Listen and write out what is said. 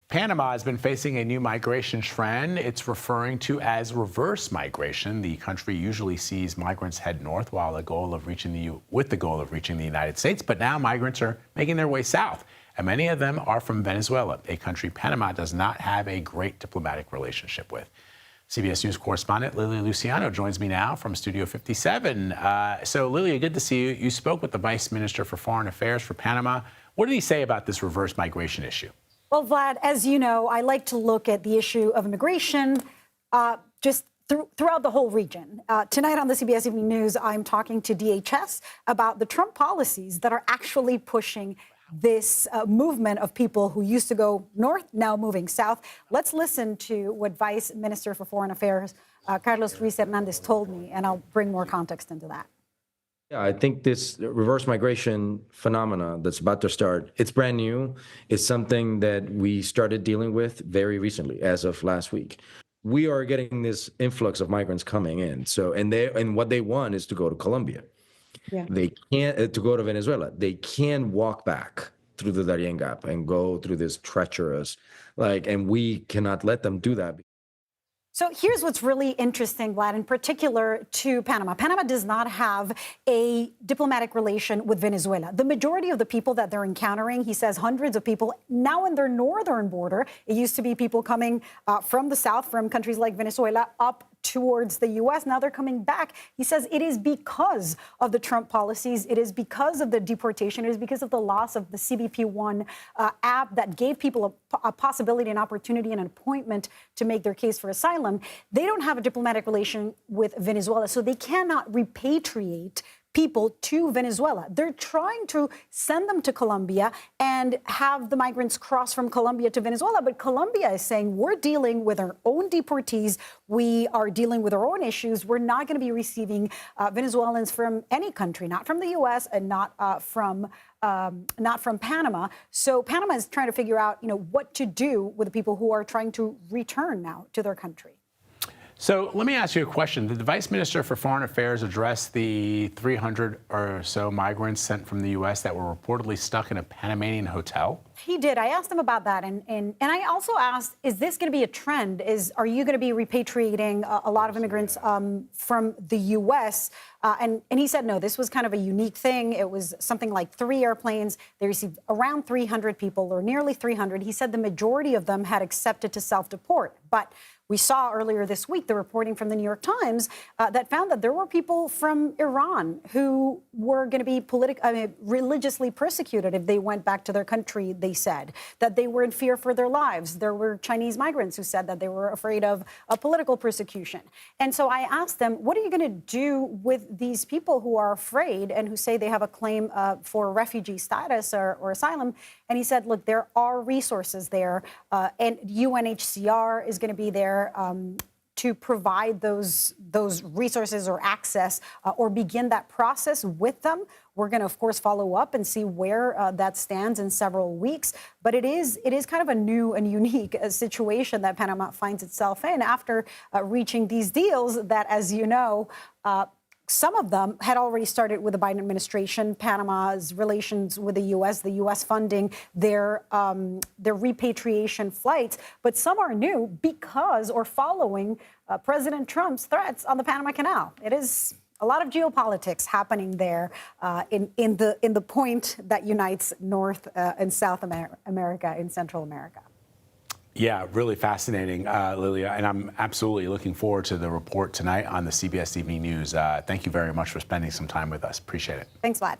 Panama has been facing a new migration trend it's referring to as reverse migration. The country usually sees migrants head north with the goal of reaching the United States, but now migrants are making their way south, and many of them are from Venezuela, a country Panama does not have a great diplomatic relationship with. CBS News correspondent Lilia Luciano joins me now from Studio 57. So, Lilia, good to see you. You spoke with the Vice Minister for Foreign Affairs for Panama. What did he say about this reverse migration issue? Well, Vlad, as you know, I like to look at the issue of immigration throughout the whole region. Tonight on the CBS Evening News, I'm talking to DHS about the Trump policies that are actually pushing this movement of people who used to go north, now moving south. Let's listen to what Vice Minister for Foreign Affairs, Carlos Ruiz Hernandez, told me, and I'll bring more context into that. Yeah, I think this reverse migration phenomena that's about to start, it's brand new. It's something that we started dealing with very recently, as of last week. We are getting this influx of migrants coming in. And what they want is to go to Colombia. Yeah. They can't to go to Venezuela. They can walk back through the Darien Gap and go through this treacherous, and we cannot let them do that. So here's what's really interesting, Vlad, in particular to Panama. Panama does not have a diplomatic relation with Venezuela. The majority of the people that they're encountering, he says hundreds of people now in their northern border. It used to be people coming from the south, from countries like Venezuela, up towards the U.S. Now they're coming back. He says it is because of the Trump policies. It is because of the deportation. It is because of the loss of the CBP1 app that gave people a possibility, an opportunity, and an appointment to make their case for asylum. They don't have a diplomatic relation with Venezuela, so they cannot repatriate people to Venezuela. They're trying to send them to Colombia and have the migrants cross from Colombia to Venezuela. But Colombia is saying, we're dealing with our own deportees. We are dealing with our own issues. We're not going to be receiving Venezuelans from any country, not from the U.S. and not from Panama. So Panama is trying to figure out, what to do with the people who are trying to return now to their country. So let me ask you a question. Did the Vice Minister for Foreign Affairs address the 300 or so migrants sent from the U.S. that were reportedly stuck in a Panamanian hotel? He did. I asked him about that. And I also asked, is this going to be a trend? Are you going to be repatriating a lot of immigrants from the U.S.? And he said, no, this was kind of a unique thing. It was something like 3 airplanes. They received around 300 people, or nearly 300. He said the majority of them had accepted to self-deport. But we saw earlier this week the reporting from the New York Times that found that there were people from Iran who were going to be religiously persecuted if they went back to their country. They said that they were in fear for their lives. There were Chinese migrants who said that they were afraid of a political persecution. And so I asked them, what are you going to do with these people who are afraid and who say they have a claim for refugee status or asylum? And he said, look, there are resources there, and UNHCR is going to be there to provide those resources or access or begin that process with them. We're going to, of course, follow up and see where that stands in several weeks. But it is kind of a new and unique situation that Panama finds itself in after reaching these deals that, as you know, some of them had already started with the Biden administration. Panama's relations with the U.S. funding their repatriation flights. But some are new because or following President Trump's threats on the Panama Canal. It is a lot of geopolitics happening there in the point that unites North and South America and Central America. Yeah, really fascinating, Lilia, and I'm absolutely looking forward to the report tonight on the CBS Evening News. Thank you very much for spending some time with us. Appreciate it. Thanks, Vlad.